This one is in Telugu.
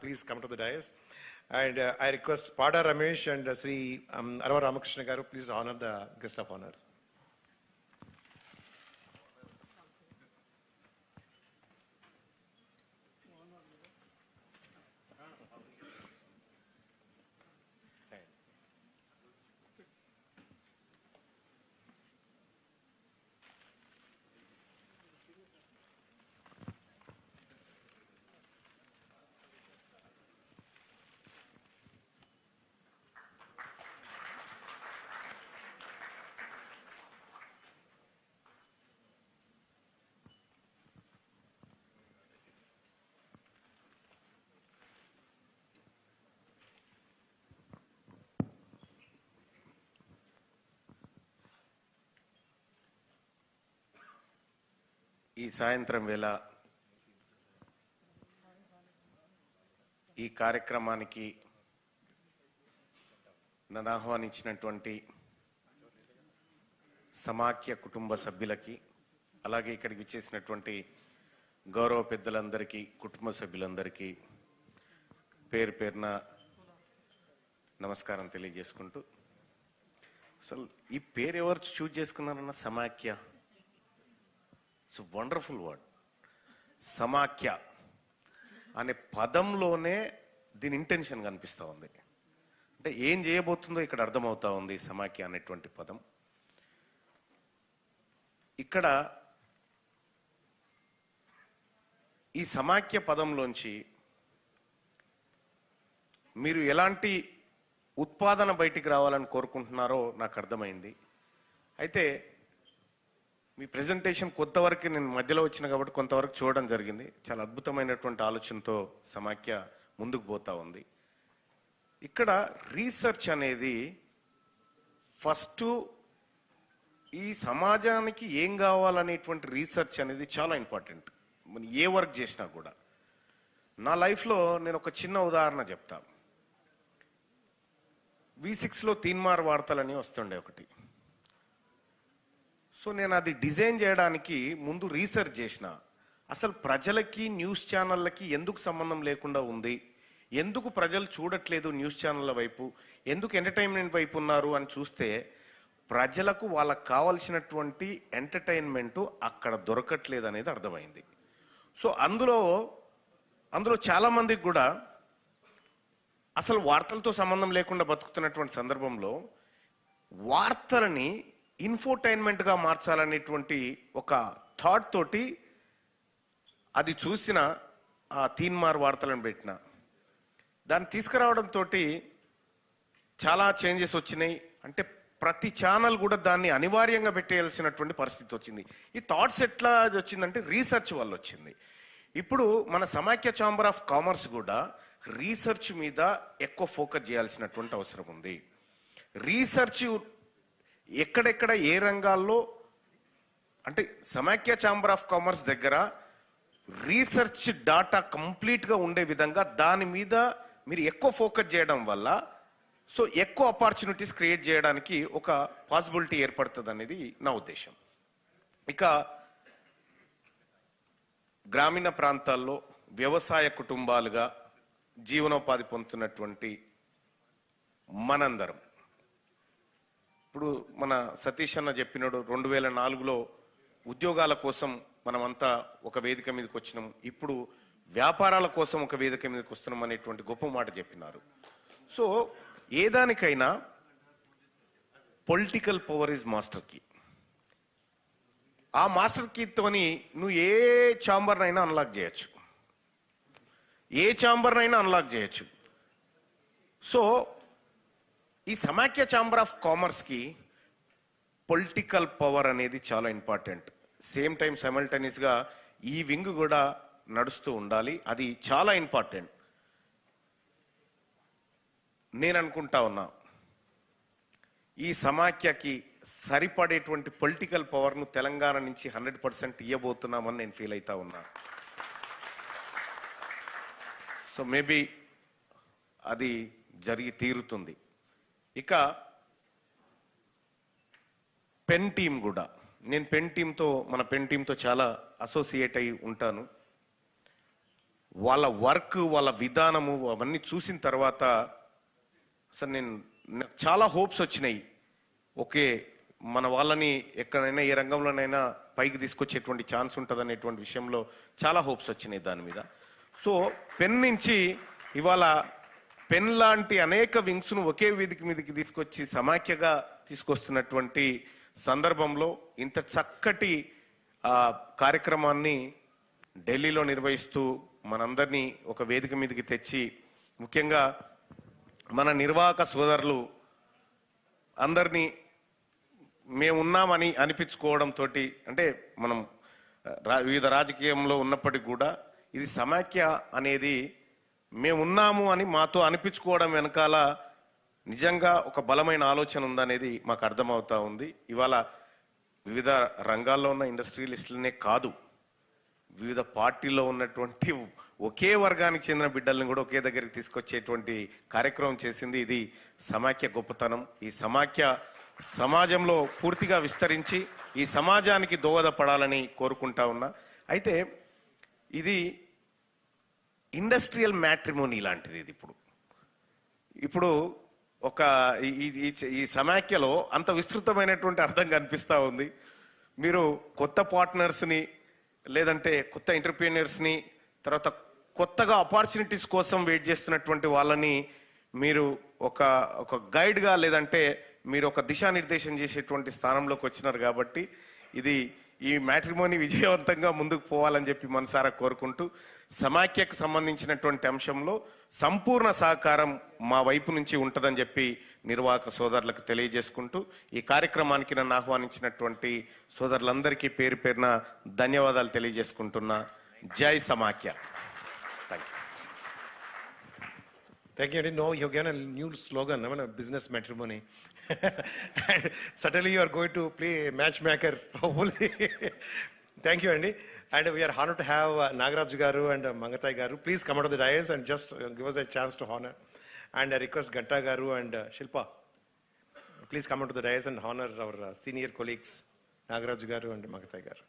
please come to the dais. And I request Pada Ramesh and Sri Arava Ramakrishna Garu, please honor the guest of honor. ఈ సాయంత్రం వేళ ఈ కార్యక్రమానికి నన్ను ఆహ్వానించినటువంటి సమాఖ్య కుటుంబ సభ్యులకి, అలాగే ఇక్కడికి విచ్చేసినటువంటి గౌరవ పెద్దలందరికీ, కుటుంబ సభ్యులందరికీ పేరు పేరున నమస్కారం తెలియజేసుకుంటూ, అసలు ఈ పేరు ఎవరు చూజ్ చేసుకున్నారన్న సమాఖ్య? It's wonderful word. సమాఖ్య అనే పదంలోనే దీని ఇంటెన్షన్ కనిపిస్తూ ఉంది. అంటే ఏం చేయబోతుందో ఇక్కడ అర్థమవుతా ఉంది. సమాఖ్య అనేటువంటి పదం ఇక్కడ ఈ సమాఖ్య పదంలోంచి మీరు ఎలాంటి ఉత్పాదన బయటికి రావాలని కోరుకుంటున్నారో నాకు అర్థమైంది. అయితే మీ ప్రెజెంటేషన్ కొంతవరకు నేను మధ్యలో వచ్చిన కాబట్టి కొంతవరకు చూడడం జరిగింది. చాలా అద్భుతమైనటువంటి ఆలోచనతో సమాఖ్య ముందుకు పోతా ఉంది. ఇక్కడ రీసెర్చ్ అనేది ఫస్ట్ ఈ సమాజానికి ఏం కావాలనేటువంటి రీసెర్చ్ అనేది చాలా ఇంపార్టెంట్. ఏ వర్క్ చేసినా కూడా. నా లైఫ్లో నేను ఒక చిన్న ఉదాహరణ చెప్తా. V6లో తీన్మార్ వార్తలని వస్తుండే ఒకటి. సో నేను అది డిజైన్ చేయడానికి ముందు రీసెర్చ్ చేసిన. అసలు ప్రజలకి న్యూస్ ఛానళ్ళకి ఎందుకు సంబంధం లేకుండా ఉంది, ఎందుకు ప్రజలు చూడట్లేదు న్యూస్ ఛానళ్ళ వైపు, ఎందుకు ఎంటర్టైన్మెంట్ వైపు ఉన్నారు అని చూస్తే ప్రజలకు వాళ్ళకు కావలసినటువంటి ఎంటర్టైన్మెంటు అక్కడ దొరకట్లేదు అనేది అర్థమైంది. సో అందులో చాలా మందికి కూడా అసలు వార్తలతో సంబంధం లేకుండా బతుకుతున్నటువంటి సందర్భంలో వార్తలని ఇన్ఫోటైన్మెంట్గా మార్చాలనేటువంటి ఒక థాట్ తోటి అది చూసిన ఆ తీన్మార్ వార్తలను పెట్టిన. దాన్ని తీసుకురావడంతో చాలా చేంజెస్ వచ్చినాయి. అంటే ప్రతి ఛానల్ కూడా దాన్ని అనివార్యంగా పెట్టేయాల్సినటువంటి పరిస్థితి వచ్చింది. ఈ థాట్స్ ఎట్లా వచ్చిందంటే రీసెర్చ్ వల్ల వచ్చింది. ఇప్పుడు మన సమాఖ్య ఛాంబర్ ఆఫ్ కామర్స్ కూడా రీసెర్చ్ మీద ఎక్కువ ఫోకస్ చేయాల్సినటువంటి అవసరం ఉంది. రీసెర్చ్ ఎక్కడెక్కడ ఏ రంగాల్లో, అంటే సమాఖ్య ఛాంబర్ ఆఫ్ కామర్స్ దగ్గర రీసెర్చ్ డాటా కంప్లీట్గా ఉండే విధంగా దాని మీద మీరు ఎక్కువ ఫోకస్ చేయడం వల్ల సో ఎక్కువ ఆపర్చునిటీస్ క్రియేట్ చేయడానికి ఒక పాసిబిలిటీ ఏర్పడుతుంది అనేది నా ఉద్దేశం. ఇక గ్రామీణ ప్రాంతాల్లో వ్యవసాయ కుటుంబాలుగా జీవనోపాధి పొందుతున్నటువంటి మనందరం, ఇప్పుడు మన సతీష్ అన్న చెప్పినాడు 2004లో ఉద్యోగాల కోసం మనమంతా ఒక వేదిక మీదకి వచ్చినాం, ఇప్పుడు వ్యాపారాల కోసం ఒక వేదిక మీదకి వస్తున్నాం అనేటువంటి గొప్ప మాట చెప్పినారు. సో ఏదానికైనా political power is master key. ఆ మాస్టర్ కీతోని నువ్వు ఏ ఛాంబర్నైనా అన్లాక్ చేయొచ్చు, ఏ ఛాంబర్నైనా అన్లాక్ చేయొచ్చు. సో ఈ సమాఖ్య ఛాంబర్ ఆఫ్ కామర్స్కి పొలిటికల్ పవర్ అనేది చాలా ఇంపార్టెంట్. సేమ్ టైం సైమల్టేనియస్గా ఈ వింగ్ కూడా నడుస్తూ ఉండాలి. అది చాలా ఇంపార్టెంట్. నేను అనుకుంటా ఉన్నా ఈ సమాఖ్యకి సరిపడేటువంటి పొలిటికల్ పవర్ను తెలంగాణ నుంచి 100% ఇవ్వబోతున్నామని నేను ఫీల్ అవుతా ఉన్నా. సో మేబీ అది జరిగి తీరుతుంది. ఇక పెన్ టీం కూడా, నేను మన పెన్ టీంతో చాలా అసోసియేట్ అయి ఉంటాను. వాళ్ళ వర్క్, వాళ్ళ విధానము అవన్నీ చూసిన తర్వాత అసలు నాకు చాలా హోప్స్ వచ్చినాయి. ఓకే, మన వాళ్ళని ఎక్కడైనా ఏ రంగంలోనైనా పైకి తీసుకొచ్చేటువంటి ఛాన్స్ ఉంటుంది అనేటువంటి విషయంలో చాలా హోప్స్ వచ్చినాయి దాని మీద. సో పెన్ నుంచి ఇవాళ పెన్ లాంటి అనేక వింగ్స్ను ఒకే వేదిక మీదకి తీసుకొచ్చి సమాఖ్యగా తీసుకొస్తున్నటువంటి సందర్భంలో ఇంత చక్కటి కార్యక్రమాన్ని ఢిల్లీలో నిర్వహిస్తూ మనందరినీ ఒక వేదిక మీదకి తెచ్చి, ముఖ్యంగా మన నిర్వాహక సోదరులు అందరినీ మేమున్నామని అనిపించుకోవడంతో, అంటే మనం వివిధ రాజకీయంలో ఉన్నప్పటికీ కూడా ఇది సమాఖ్య అనేది మేమున్నాము అని మాతో అనిపించుకోవడం వెనకాల నిజంగా ఒక బలమైన ఆలోచన ఉందనేది మాకు అర్థమవుతా ఉంది. ఇవాళ వివిధ రంగాల్లో ఉన్న ఇండస్ట్రియలిస్టులనే కాదు, వివిధ పార్టీల్లో ఉన్నటువంటి ఒకే వర్గానికి చెందిన బిడ్డల్ని కూడా ఒకే దగ్గరికి తీసుకొచ్చేటువంటి కార్యక్రమం చేసింది ఇది సమాఖ్య గొప్పతనం. ఈ సమాఖ్య సమాజంలో పూర్తిగా విస్తరించి ఈ సమాజానికి దోహదపడాలని కోరుకుంటా ఉన్నా. అయితే ఇది ఇండస్ట్రియల్ మ్యాట్రిమోనీ లాంటిది. ఇది ఇప్పుడు ఒక ఈ సమాఖ్యలో అంత విస్తృతమైనటువంటి అర్థం కనిపిస్తూ ఉంది. మీరు కొత్త పార్ట్నర్స్ని, లేదంటే కొత్త ఎంటర్ప్రీనియర్స్ని, తర్వాత కొత్తగా ఆపర్చునిటీస్ కోసం వెయిట్ చేస్తున్నటువంటి వాళ్ళని మీరు ఒక గైడ్గా, లేదంటే మీరు ఒక దిశానిర్దేశం చేసేటువంటి స్థానంలోకి వచ్చినారు. కాబట్టి ఈ మ్యాట్రిమోనీ విజయవంతంగా ముందుకు పోవాలని చెప్పి మనసారా కోరుకుంటూ, సమాఖ్యకు సంబంధించినటువంటి అంశంలో సంపూర్ణ సహకారం మా వైపు నుంచి ఉంటుందని చెప్పి నిర్వాహక సోదరులకు తెలియజేసుకుంటూ, ఈ కార్యక్రమానికి నన్ను ఆహ్వానించినటువంటి సోదరులందరికీ పేరు పేరున ధన్యవాదాలు తెలియజేసుకుంటున్నా. జై సమాఖ్య. Thank you. I didn't know you have given a new slogan, I mean, a business matrimony. And certainly you are going to play matchmaker, hopefully. Thank you, Andy. And we are honored to have Nagaraj Garu and Mangatai Garu. Please come out of the dais and just give us a chance to honor. And I request Ganta Garu and Shilpa, please come out to the dais and honor our senior colleagues, Nagaraj Garu and Mangatai Garu.